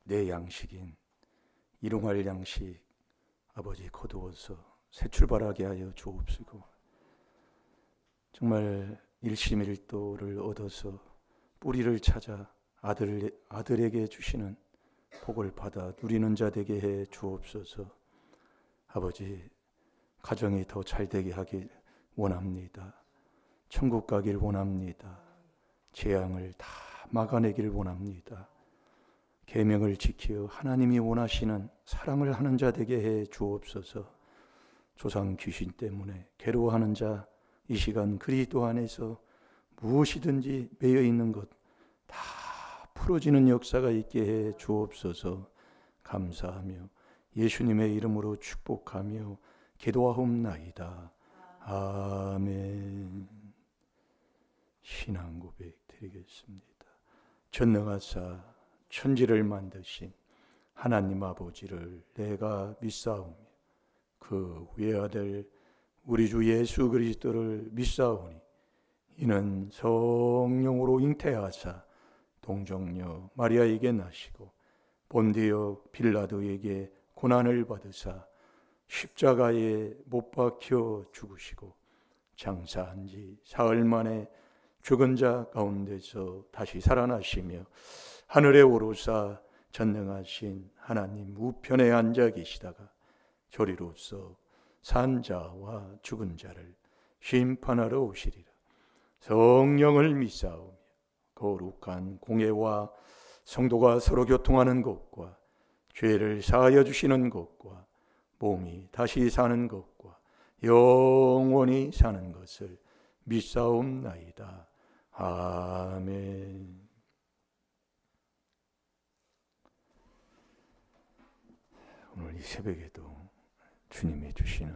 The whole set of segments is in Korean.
내 양식인 일용할 양식 아버지 거두어서 새 출발하게 하여 주옵시고, 정말 일심일도를 얻어서 뿌리를 찾아 아들에게 주시는 복을 받아 누리는 자 되게 해 주옵소서. 아버지, 가정이 더 잘되게 하길 원합니다. 천국 가길 원합니다. 재앙을 다 막아내길 원합니다. 계명을 지키어 하나님이 원하시는 사랑을 하는 자 되게 해 주옵소서. 조상 귀신 때문에 괴로워하는 자, 이 시간 그리스도 안에서 무엇이든지 매여 있는 것 다 풀어지는 역사가 있게 해 주옵소서. 감사하며 예수님의 이름으로 축복하며 기도하옵나이다. 아멘. 신앙 고백 드리겠습니다. 전능하사 천지를 만드신 하나님 아버지를 내가 믿사오며 그 외아들 우리 주 예수 그리스도를 믿사오니 이는 성령으로 잉태하사 동정녀 마리아에게 나시고 본디오 빌라도에게 고난을 받으사 십자가에 못 박혀 죽으시고 장사한 지 사흘 만에 죽은 자 가운데서 다시 살아나시며 하늘에 오르사 전능하신 하나님 우편에 앉아 계시다가 저리로서 산 자와 죽은 자를 심판하러 오시리라. 성령을 믿사오며 거룩한 공예와 성도가 서로 교통하는 것과 죄를 사하여 주시는 것과 몸이 다시 사는 것과 영원히 사는 것을 믿사옵나이다. 아멘. 오늘 이 새벽에도 주님이 주시는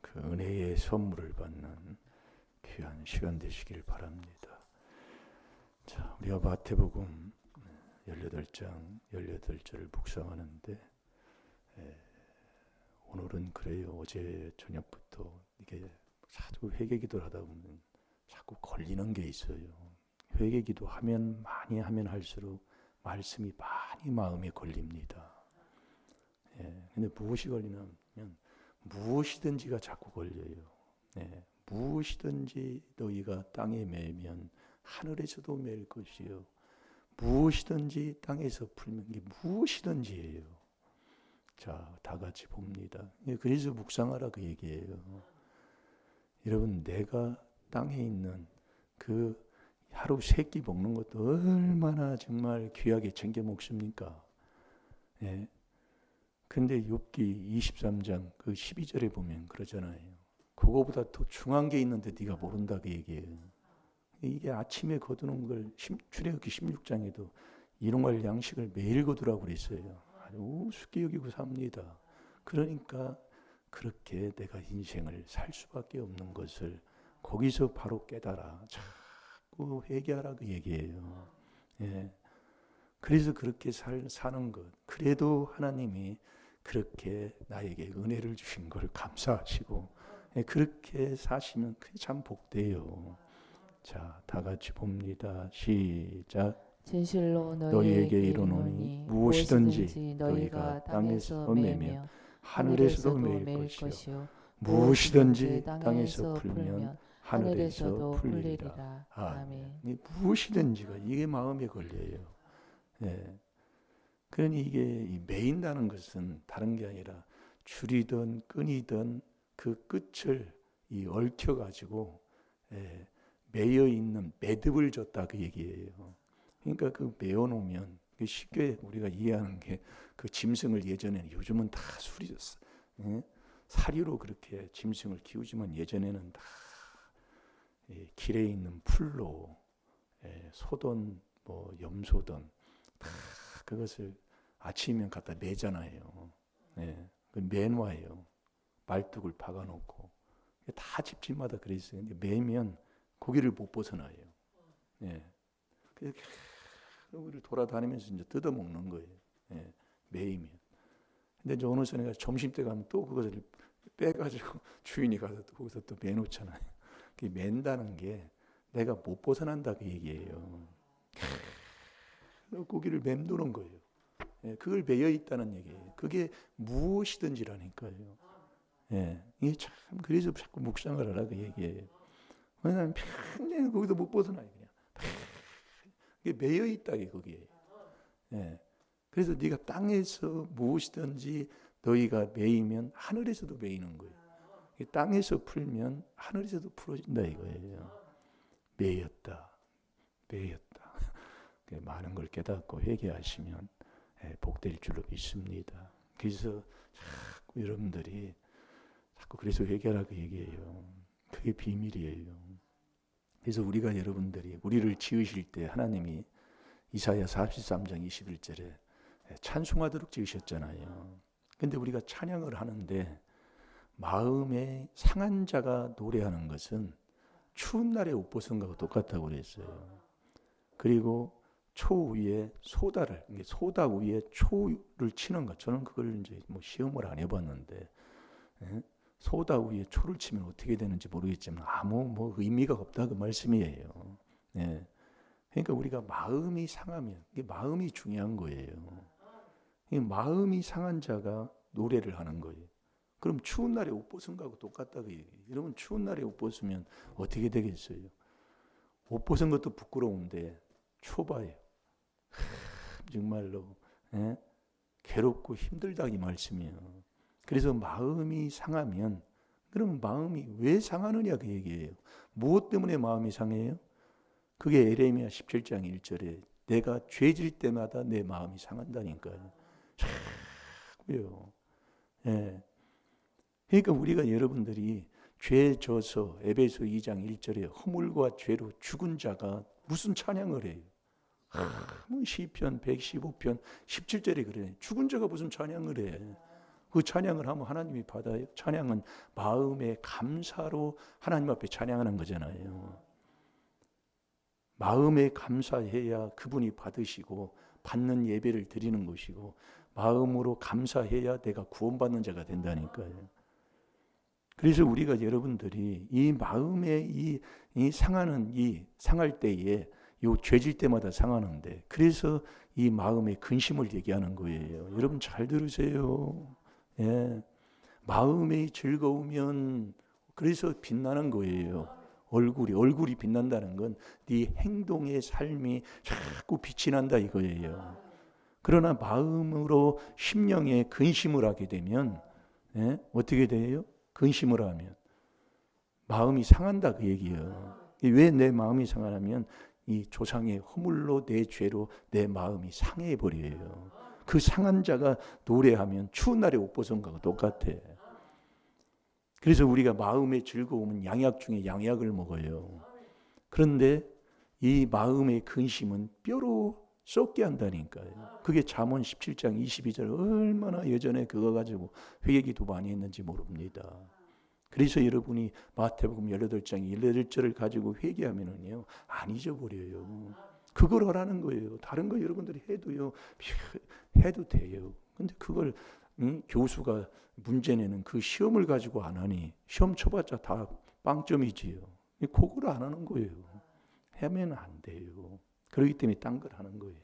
그 은혜의 선물을 받는 귀한 시간 되시길 바랍니다. 자, 우리가 마태복음 18장 18절을 묵상하는데 오늘은 그래요. 어제 저녁부터 이게 자꾸 회개기도를 하다 보면 자꾸 걸리는 게 있어요. 회개기도 하면 많이 하면 할수록 말씀이 많이 마음에 걸립니다. 근데 무엇이 걸리냐면 무엇이든지가 자꾸 걸려요. 무엇이든지 너희가 땅에 매면 하늘에서도 매일 것이요. 무엇이든지 땅에서 풀면 게 무엇이든지예요. 자, 다 같이 봅니다. 그래서 묵상하라 그 얘기예요. 여러분, 내가 땅에 있는 그 하루 세 끼 먹는 것도 얼마나 정말 귀하게 챙겨 먹습니까? 근데 욥기 23장 그 12절에 보면 그러잖아요. 그거보다 더 중요한 게 있는데 네가 모른다 그 얘기예요. 이게 아침에 거두는 걸 출애굽기 16장에도 일용할 양식을 매일 거두라고 그랬어요. 아주 우습게 여기고 삽니다. 그러니까 그렇게 내가 인생을 살 수밖에 없는 것을 거기서 바로 깨달아. 자꾸 회개하라 그 얘기예요. 그래서 그렇게 사는 것. 그래도 하나님이 그렇게 나에게 은혜를 주신 걸 감사하시고 그렇게 사시면 그게 참 복돼요. 자, 다 같이 봅니다. 시작. 진실로 너희에게 이르노니 무엇이든지 너희가 땅에서 매며 하늘에서도 매일 것이요 무엇이든지 땅에서 풀면 하늘에서 풀리리라. 아멘. 무엇이든지가 이게 마음에 걸려요. 그러니 이게 매인다는 것은 다른 게 아니라 줄이든 끈이든 그 끝을 얽혀 가지고 매여 있는 매듭을 줬다 그 얘기예요. 그러니까 그 매어 놓으면 쉽게 우리가 이해하는 게 그 짐승을 예전에는, 요즘은 다 수리졌어. 사리로 그렇게 짐승을 키우지만 예전에는 다 길에 있는 풀로 소든 뭐 염소든 다 그것을 아침이면 갖다 매잖아요. 그 매놔요. 말뚝을 박아놓고 다 집집마다 그랬어요. 근데 매면 고기를 못 벗어나요. 그래서 우리를 돌아다니면서 이제 뜯어 먹는 거예요. 매이면. 근데 이제 어느 순간 점심 때 가면 또 그것을 빼가지고 주인이 가서 또 거기서 또 매놓잖아요. 그 맨다는 게 내가 못 벗어난다 그 얘기예요. 고기를 맴도는 거예요. 예, 그걸 매여 있다는 얘기예요. 그게 무엇이든지라니까요. 예, 이게 참 그래서 자꾸 묵상을 하라고 얘기해요. 왜냐하면 평생 거기서 못 벗어나요. 그냥 이게 매여 있다 거기에. 예, 그래서 네가 땅에서 무엇이든지 너희가 매이면 하늘에서도 매이는 거예요. 땅에서 풀면 하늘에서도 풀어진다 이거예요. 매였다. 많은 걸 깨닫고 회개하시면 복될 줄로 믿습니다. 그래서 자꾸 여러분들이 자꾸 그래서 회개하라고 얘기해요. 그게 비밀이에요. 그래서 우리가 여러분들이 우리를 지으실 때 하나님이 이사야 43장 21절에 찬송하도록 지으셨잖아요. 근데 우리가 찬양을 하는데 마음에 상한 자가 노래하는 것은 추운 날에 옷 벗은 것과 똑같다고 그랬어요. 그리고 초 위에 소다를, 소다 위에 초를 치는 것. 저는 그걸 이제 뭐 시험을 안 해봤는데, 소다 위에 초를 치면 어떻게 되는지 모르겠지만 아무 뭐 의미가 없다 그 말씀이에요. 예. 그러니까 우리가 마음이 상하면 이게 마음이 중요한 거예요. 이 마음이 상한 자가 노래를 하는 거예요. 그럼 추운 날에 옷 벗은 거하고 똑같다고 얘기해요. 여러분 추운 날에 옷 벗으면 어떻게 되겠어요? 옷 벗은 것도 부끄러운데 좁아요. 정말로 괴롭고 힘들다 이 말씀이에요. 그래서 마음이 상하면 그럼 마음이 왜 상하느냐 그 얘기예요. 무엇 때문에 마음이 상해요? 그게 에레미야 17장 1절에 내가 죄질 때마다 내 마음이 상한다니까요. 자꾸요. 예. 그러니까 우리가 여러분들이 죄 져서 에베소 2장 1절에 허물과 죄로 죽은 자가 무슨 찬양을 해요? 뭐 시편 115편 17절에 그래. 죽은 자가 무슨 찬양을 해? 그 찬양을 하면 하나님이 받아요. 찬양은 마음의 감사로 하나님 앞에 찬양하는 거잖아요. 마음에 감사해야 그분이 받으시고 받는 예배를 드리는 것이고 마음으로 감사해야 내가 구원받는 자가 된다니까요. 그래서 우리가 여러분들이 이 마음에 이 상하는 이 상할 때에 요 죄질 때마다 상하는데 그래서 이 마음의 근심을 얘기하는 거예요. 여러분 잘 들으세요. 예. 마음이 즐거우면 그래서 빛나는 거예요. 얼굴이 빛난다는 건 네 행동의 삶이 자꾸 빛이 난다 이거예요. 그러나 마음으로 심령에 근심을 하게 되면 어떻게 돼요? 근심을 하면 마음이 상한다 그 얘기예요. 왜 내 마음이 상하냐면 이 조상의 허물로 내 죄로 내 마음이 상해 버려요. 그 상한 자가 노래하면 추운 날에 옷 벗은 것과 똑같아. 그래서 우리가 마음의 즐거움은 양약 중에 양약을 먹어요. 그런데 이 마음의 근심은 뼈로 썩게 한다니까요. 그게 잠언 17장 22절 얼마나 예전에 그거 가지고 회개기도 많이 했는지 모릅니다. 그래서 여러분이 마태복음 18장 18절을 가지고 회개하면은요 안 잊어버려요. 그걸 하라는 거예요. 다른 거 여러분들이 해도요 해도 돼요. 근데 그걸 교수가 문제 내는 그 시험을 가지고 안 하니 시험 쳐봤자 다 빵점이지요. 그걸 안 하는 거예요. 하면 안 돼요. 그렇기 때문에 딴 걸 하는 거예요.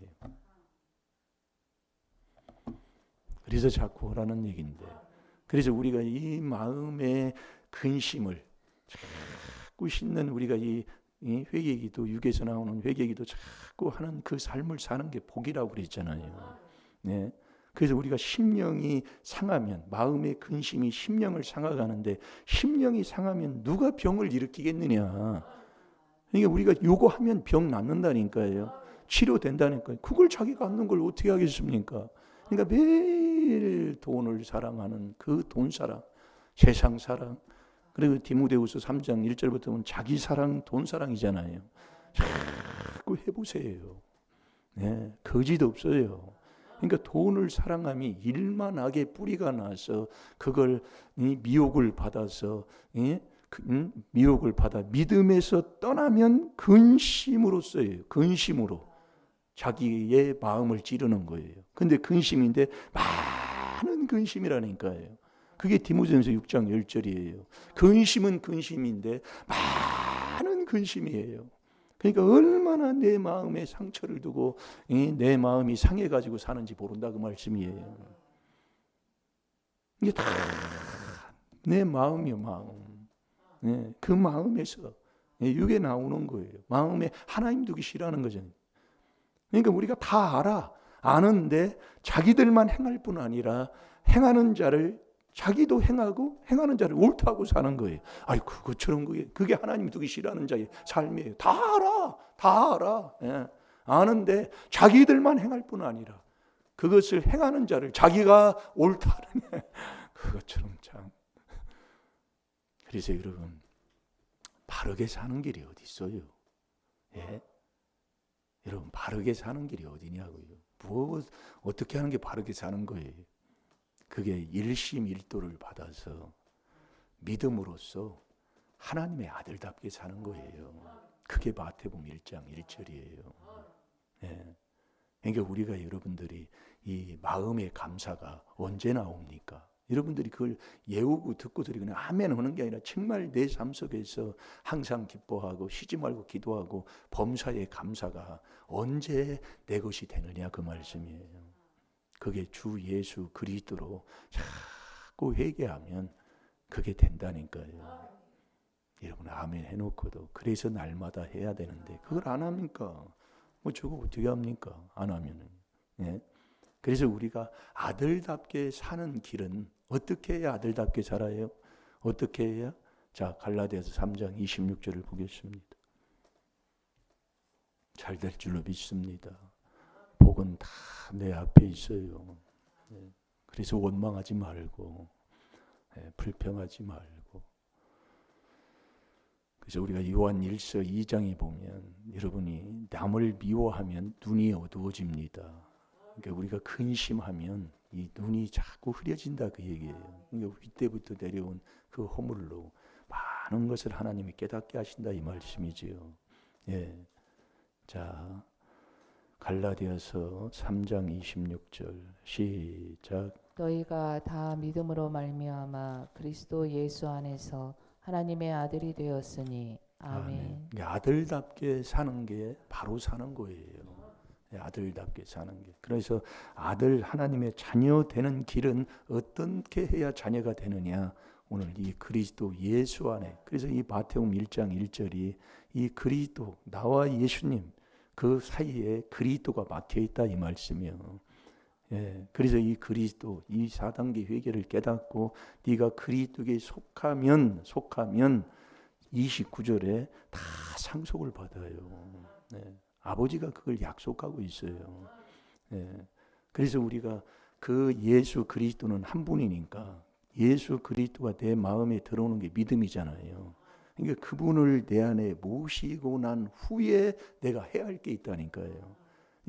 그래서 자꾸 하라는 얘기인데 그래서 우리가 이 마음의 근심을 자꾸 싣는 우리가 이 회개기도 6에서 나오는 회개기도 자꾸 하는 그 삶을 사는 게 복이라고 그랬잖아요. 네. 그래서 우리가 심령이 상하면 마음의 근심이 심령을 상하가는데 심령이 상하면 누가 병을 일으키겠느냐. 그러니까 우리가 요거하면 병 낫는다니까요. 치료된다니까요. 그걸 자기가 않는 걸 어떻게 하겠습니까? 그러니까 매일 돈을 사랑하는 그 돈 사랑, 세상 사랑, 그리고 디모데후서 3장 1절부터 보면 자기 사랑, 돈 사랑이잖아요. 자꾸 해보세요. 네, 거짓 없어요. 그러니까 돈을 사랑함이 일만하게 뿌리가 나서 그걸 미혹을 받아서 미혹을 받아 믿음에서 떠나면 근심으로써요. 근심으로 자기의 마음을 찌르는 거예요. 근데 근심인데 많은 근심이라니까요. 그게 디모데전서 6장 10절이에요. 근심은 근심인데 많은 근심이에요. 그러니까 얼마나 내 마음에 상처를 두고 내 마음이 상해가지고 사는지 모른다 그 말씀이에요. 이게 다 내 마음이요, 마음. 그 마음에서 이게 나오는 거예요. 마음에 하나님 두기 싫어하는 거잖아요. 그러니까 우리가 다 알아. 아는데 자기들만 행할 뿐 아니라 행하는 자를 자기도 행하고 행하는 자를 옳다고 사는 거예요. 아이 그것처럼 그게 하나님 두기 싫어하는 자의 삶이에요. 다 알아. 다 알아. 예. 아는데 자기들만 행할 뿐 아니라 그것을 행하는 자를 자기가 옳다는 그것처럼 참. 그래서 여러분 바르게 사는 길이 어디 있어요? 예? 여러분 바르게 사는 길이 어디냐고요? 어떻게 하는 게 바르게 사는 거예요? 그게 일심일도를 받아서 믿음으로써 하나님의 아들답게 사는 거예요. 그게 마태복음 1장 1절이에요. 예. 그러니까 우리가 여러분들이 이 마음의 감사가 언제 나옵니까? 여러분들이 그걸 예우고 듣고 드리고 아멘 하는 게 아니라 정말 내 삶 속에서 항상 기뻐하고 쉬지 말고 기도하고 범사의 감사가 언제 내 것이 되느냐 그 말씀이에요. 그게 주 예수 그리스도로 자꾸 회개하면 그게 된다니까요. 여러분 아멘 해놓고도 그래서 날마다 해야 되는데 그걸 안 합니까? 뭐 저거 어떻게 합니까? 안 하면은. 예? 그래서 우리가 아들답게 사는 길은 어떻게 해야 아들답게 살아요? 어떻게 해야? 자, 갈라디아서 3장 26절을 보겠습니다. 잘 될 줄로 믿습니다. 복은 다 내 앞에 있어요. 그래서 원망하지 말고 불평하지 말고. 그래서 우리가 요한 1서 2장에 보면 여러분이 남을 미워하면 눈이 어두워집니다. 그러니까 우리가 근심하면 이 눈이 자꾸 흐려진다 그 얘기예요. 그러니까 윗대부터 내려온 그 허물로 많은 것을 하나님이 깨닫게 하신다 이 말씀이지요. 예. 자, 갈라디아서 3장 26절 시작. 너희가 다 믿음으로 말미암아 그리스도 예수 안에서 하나님의 아들이 되었으니 아멘. 아들답게 사는 게 바로 사는 거예요. 아들답게 사는 게. 그래서 아들 하나님의 자녀 되는 길은 어떻게 해야 자녀가 되느냐? 오늘 이 그리스도 예수 안에. 그래서 이 마태복음 1장 1절이 이 그리스도 나와 예수님 그 사이에 그리스도가 막혀 있다 이 말씀이요. 예, 그래서 이 그리스도 이 4단계 회개를 깨닫고 네가 그리스도에 속하면 29절에 다 상속을 받아요. 네. 아버지가 그걸 약속하고 있어요. 네. 그래서 우리가 그 예수 그리스도는 한 분이니까 예수 그리스도가 내 마음에 들어오는 게 믿음이잖아요. 그러니까 그분을 내 안에 모시고 난 후에 내가 해야 할 게 있다니까요.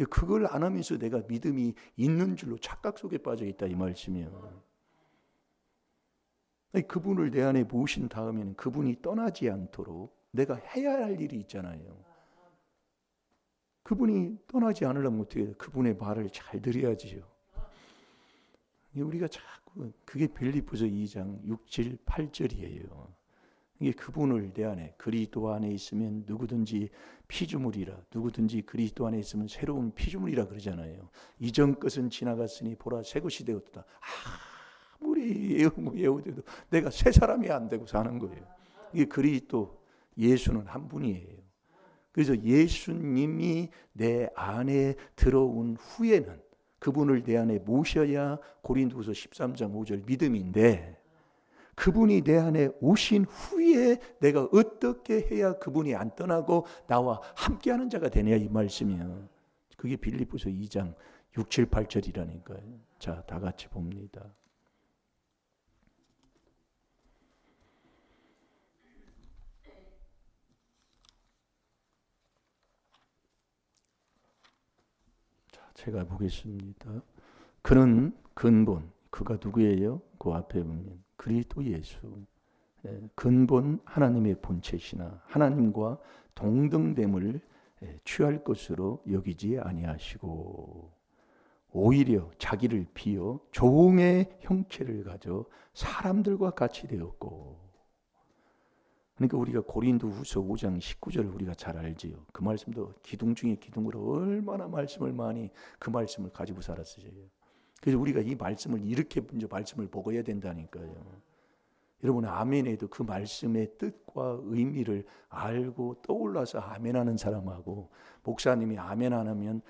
그걸 안 하면서 내가 믿음이 있는 줄로 착각 속에 빠져 있다 이 말씀이에요. 그분을 내 안에 모신 다음에는 그분이 떠나지 않도록 내가 해야 할 일이 있잖아요. 그분이 떠나지 않으려면 어떻게 해요? 그분의 말을 잘 들어야지요. 우리가 자꾸 그게 빌립보서 2장 6, 7, 8절이에요. 이게 그분을 내 안에 그리스도 안에 있으면 누구든지 피조물이라 누구든지 그리스도 안에 있으면 새로운 피조물이라 그러잖아요. 이전 것은 지나갔으니 보라 새 것이 되었다. 아무리 예우돼도 내가 새 사람이 안 되고 사는 거예요. 이게 그리스도 예수는 한 분이에요. 그래서 예수님이 내 안에 들어온 후에는 그분을 내 안에 모셔야 고린도후서 13장 5절 믿음인데 그분이 내 안에 오신 후에 내가 어떻게 해야 그분이 안 떠나고 나와 함께하는 자가 되냐 이 말씀이에요. 그게 빌립보서 2장 6, 7, 8절이라니까요. 자, 다 같이 봅니다. 자, 제가 보겠습니다. 그는 근본, 그가 누구예요? 그 앞에 보면 그리스도 예수. 근본 하나님의 본체시나 하나님과 동등됨을 취할 것으로 여기지 아니하시고 오히려 자기를 비어 종의 형체를 가져 사람들과 같이 되었고 그러니까 우리가 고린도후서 5장 19절 우리가 잘 알지요. 그 말씀도 기둥 중에 기둥으로 얼마나 말씀을 많이 그 말씀을 가지고 살았어요. 그래서 우리가 이 말씀을 이렇게 먼저 말씀을 먹어야 된다니까요. 여러분 아멘에도 그 말씀의 뜻과 의미를 알고 떠올라서 아멘하는 사람하고, 목사님이 아멘 안 하면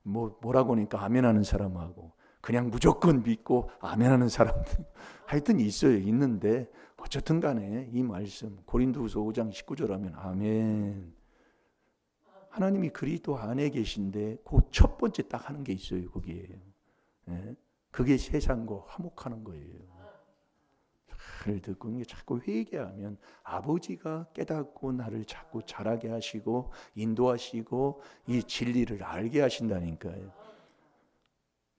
뭐라고 하니까 아멘하는 사람하고, 그냥 무조건 믿고 아멘하는 사람들 하여튼 있어요. 있는데 어쨌든 간에 이 말씀 고린도후서 5장 19절 하면 아멘. 하나님이 그리스도 안에 계신데 그 첫 번째 딱 하는 게 있어요. 거기에. 그게 세상과 화목하는 거예요. 잘 듣고 이게 자꾸 회개하면 아버지가 깨닫고 나를 자꾸 자라게 하시고 인도하시고 이 진리를 알게 하신다니까요.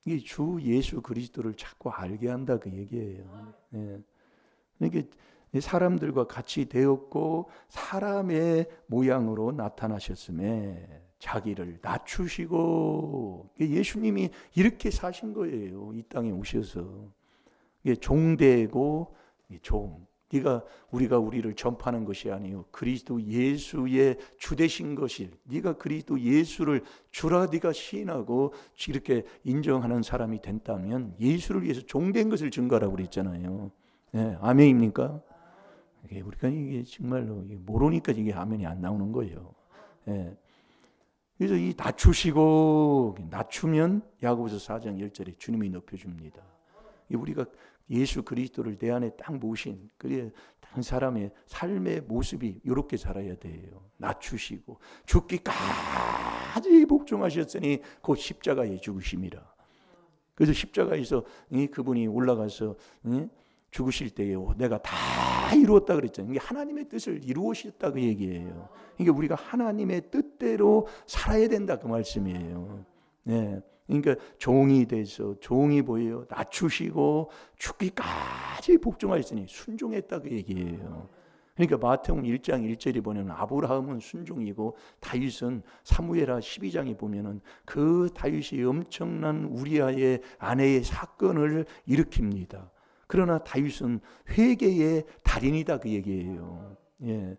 이게 주 예수 그리스도를 자꾸 알게 한다 그 얘기예요. 이게 사람들과 같이 되었고 사람의 모양으로 나타나셨음에 자기를 낮추시고, 예수님이 이렇게 사신 거예요. 이 땅에 오셔서 종되고 종. 우리가 우리를 전파하는 것이 아니요 그리스도 예수의 주 되신 것이, 네가 그리스도 예수를 주라 네가 시인하고 이렇게 인정하는 사람이 된다면 예수를 위해서 종된 것을 증거하라고 그랬잖아요. 아멘입니까? 우리가 이게 정말로 모르니까 이게 아멘이 안 나오는 거예요. 그래서 이 낮추면 야고보서 4장 1절에 주님이 높여줍니다. 우리가 예수 그리스도를 내 안에 딱 모신 그래 한 사람의 삶의 모습이 이렇게 살아야 돼요. 낮추시고 죽기까지 복종하셨으니 곧 십자가에 죽으심이라. 그래서 십자가에서 그분이 올라가서 죽으실 때에 내가 다 이루었다 그랬잖아요. 이게 하나님의 뜻을 이루으셨다 그 얘기예요. 그러니까 우리가 하나님의 뜻대로 살아야 된다 그 말씀이에요. 그러니까 종이 돼서 종이 보여 낮추시고 죽기까지 복종하였으니 순종했다 그 얘기예요. 그러니까 마태복음 1장 1절에 보면 아브라함은 순종이고 다윗은 사무엘하 12장에 보면은 그 다윗이 엄청난 우리아의 아내의 사건을 일으킵니다. 그러나 다윗은 회개의 달인이다 그 얘기예요.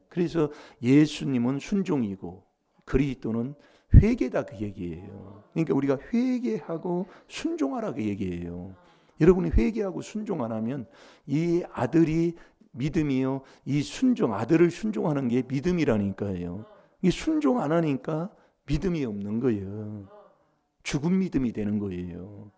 그래서 예수님은 순종이고 그리스도는 회개다 그 얘기예요. 그러니까 우리가 회개하고 순종하라 그 얘기예요. 여러분이 회개하고 순종 안 하면 이 아들이 믿음이요, 이 순종 아들을 순종하는 게 믿음이라니까요. 이 순종 안 하니까 믿음이 없는 거예요. 죽은 믿음이 되는 거예요.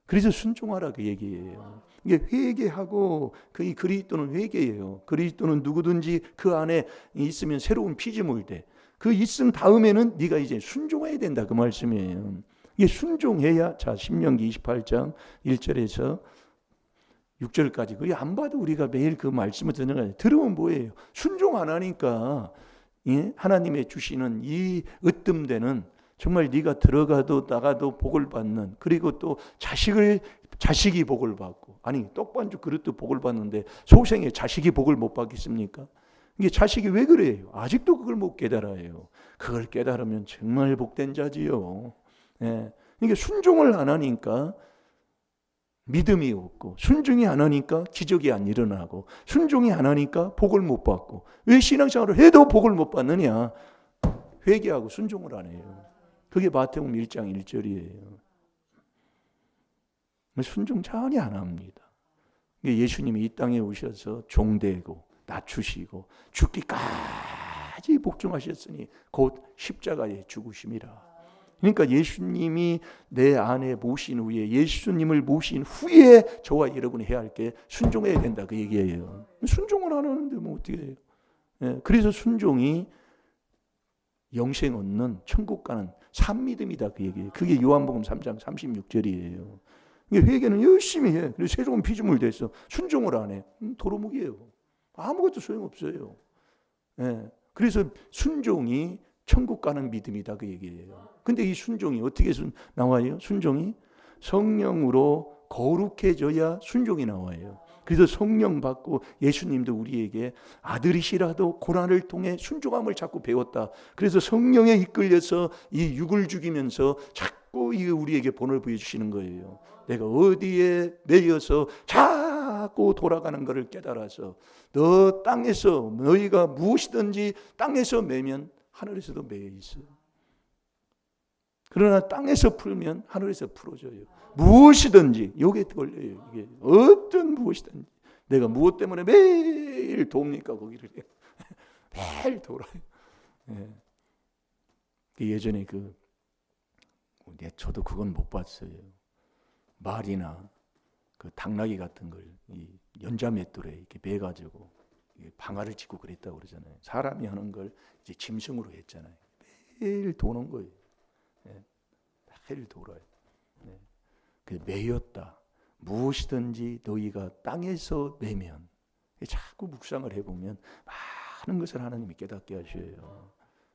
그래서 순종하라 그 얘기예요. 이게 회개하고 그 그리스도는 회개예요. 그리스도는 누구든지 그 안에 있으면 새로운 피조물 돼. 그 있음 다음에는 네가 이제 순종해야 된다 그 말씀이에요. 이게 순종해야 자 신명기 28장 1절에서 6절까지 그게 안 봐도 우리가 매일 그 말씀을 듣는 거예요. 들으면 뭐예요? 순종 안 하니까 하나님의 주시는 이 으뜸되는 정말 네가 들어가도 나가도 복을 받는, 그리고 또 자식이 복을 받고, 아니 떡반죽 그릇도 복을 받는데 소생의 자식이 복을 못 받겠습니까? 이게 자식이 왜 그래요? 아직도 그걸 못 깨달아요. 그걸 깨달으면 정말 복된 자지요. 이게 순종을 안 하니까 믿음이 없고, 순종이 안 하니까 기적이 안 일어나고, 순종이 안 하니까 복을 못 받고. 왜 신앙생활을 해도 복을 못 받느냐? 회개하고 순종을 안 해요. 그게 마태복음 1장 1절이에요. 순종 전혀 안 합니다. 예수님이 이 땅에 오셔서 종되고 낮추시고 죽기까지 복종하셨으니 곧 십자가에 죽으심이라. 그러니까 예수님이 내 안에 모신 후에, 예수님을 모신 후에 저와 여러분이 해야 할 게 순종해야 된다 그 얘기예요. 순종을 안 하는데 뭐 어떻게 해요? 그래서 순종이 영생 얻는 천국 가는 산 믿음이다 그 얘기예요. 그게 요한복음 3장 36절이에요. 회개는 열심히 해. 그래서 새로운 피조물 됐어. 순종을 안 해. 도루묵이에요. 아무것도 소용없어요. 그래서 순종이 천국 가는 믿음이다 그 얘기예요. 근데 이 순종이 어떻게 나와요? 순종이 성령으로 거룩해져야 순종이 나와요. 그래서 성령 받고 예수님도 우리에게 아들이시라도 고난을 통해 순종함을 자꾸 배웠다. 그래서 성령에 이끌려서 이 육을 죽이면서 자꾸 우리에게 본을 보여주시는 거예요. 내가 어디에 매여서 자꾸 돌아가는 것을 깨달아서 너 땅에서 너희가 무엇이든지 땅에서 매면 하늘에서도 매여 있어. 그러나 땅에서 풀면 하늘에서 풀어줘요. 무엇이든지 요게 걸려요. 이게 어떤 무엇이든지 내가 무엇 때문에 매일 돕니까 거기를 매일 돌아요. 예. 예전에 저도 그건 못 봤어요. 말이나 그 당나귀 같은 걸 이 연자맷돌에 이렇게 매가지고 방아를 짚고 그랬다고 그러잖아요. 사람이 하는 걸 이제 짐승으로 했잖아요. 매일 도는 거예요. 예. 매일 돌아요. 예. 그 매였다. 무엇이든지 너희가 땅에서 매면 자꾸 묵상을 해보면 많은 것을 하나님이 깨닫게 하셔요.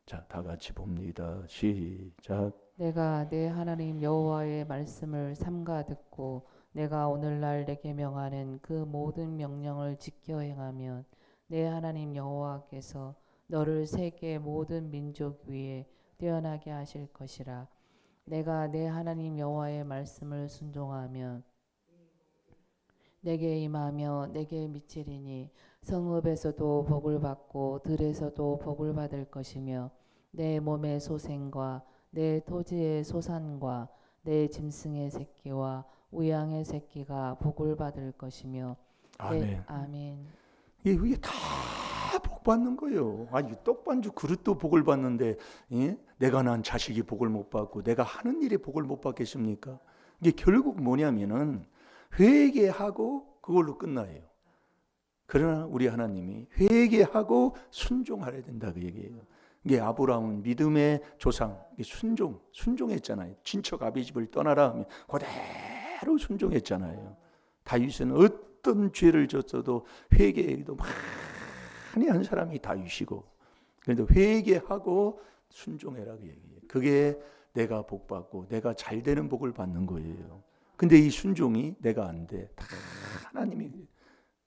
자, 다 같이 봅니다. 시작. 내가 내 하나님 여호와의 말씀을 삼가 듣고 내가 오늘날 내게 명하는 그 모든 명령을 지켜 행하면 내 하나님 여호와께서 너를 세계 모든 민족 위에 뛰어나게 하실 것이라. 내가 내 하나님 여호와의 말씀을 순종하면 내게 임하며 내게 미치리니 성읍에서도 복을 받고 들에서도 복을 받을 것이며 내 몸의 소생과 내 토지의 소산과 내 짐승의 새끼와 우양의 새끼가 복을 받을 것이며 아멘. 아멘. 이게 다 복 받는 거예요. 아니 떡반주 그릇도 복을 받는데 내가 낳은 자식이 복을 못 받고 내가 하는 일에 복을 못 받겠습니까? 이게 결국 뭐냐면은 회개하고 그걸로 끝나요. 그러나 우리 하나님이 회개하고 순종하려야 된다 그 얘기예요. 이게 아브라함은 믿음의 조상, 순종했잖아요. 친척 아비집을 떠나라 하면 그대로 순종했잖아요. 다윗은 어떤 죄를 졌어도 회개도 많이 한 사람이 다윗이고, 그런데 회개하고 순종해라 그 얘기예요. 그게 내가 복 받고 내가 잘 되는 복을 받는 거예요. 근데 이 순종이 내가 안 돼. 다 하나님이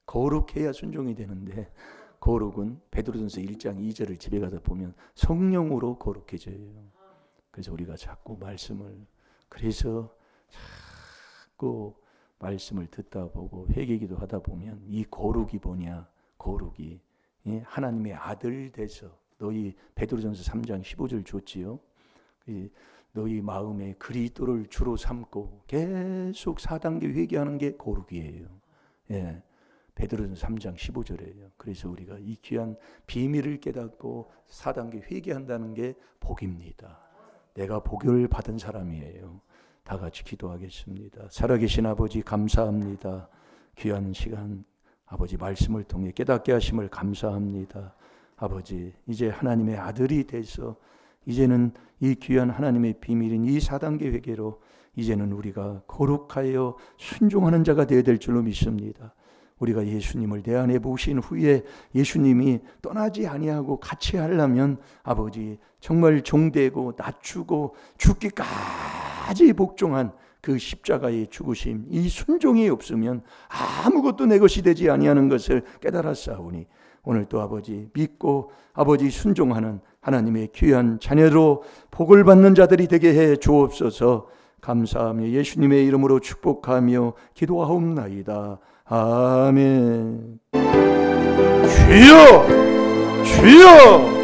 거룩해야 순종이 되는데 거룩은 베드로전서 1장 2절을 집에 가서 보면 성령으로 거룩해져요. 그래서 우리가 자꾸 말씀을 듣다 보고 회개기도 하다 보면 이 거룩이 뭐냐? 거룩이 하나님의 아들 돼서 너희 베드로전서 3장 15절 좋지요. 너희 마음에 그리스도를 주로 삼고 계속 4단계 회개하는 게 거룩이에요. 예. 베드로전서 3장 15절이에요. 그래서 우리가 이 귀한 비밀을 깨닫고 4단계 회개한다는 게 복입니다. 내가 복을 받은 사람이에요. 다 같이 기도하겠습니다. 살아계신 아버지 감사합니다. 귀한 시간 아버지 말씀을 통해 깨닫게 하심을 감사합니다. 아버지 이제 하나님의 아들이 돼서 이제는 이 귀한 하나님의 비밀인 이 4단계 회개로 이제는 우리가 거룩하여 순종하는 자가 되어야 될 줄로 믿습니다. 우리가 예수님을 내 안에 모신 후에 예수님이 떠나지 아니하고 같이 하려면 아버지 정말 종되고 낮추고 죽기까지 복종한 그 십자가의 죽으심, 이 순종이 없으면 아무것도 내 것이 되지 아니하는 것을 깨달았사오니 오늘 또 아버지 믿고 아버지 순종하는 하나님의 귀한 자녀로 복을 받는 자들이 되게 해 주옵소서. 감사하며 예수님의 이름으로 축복하며 기도하옵나이다. 아멘. 주여 주여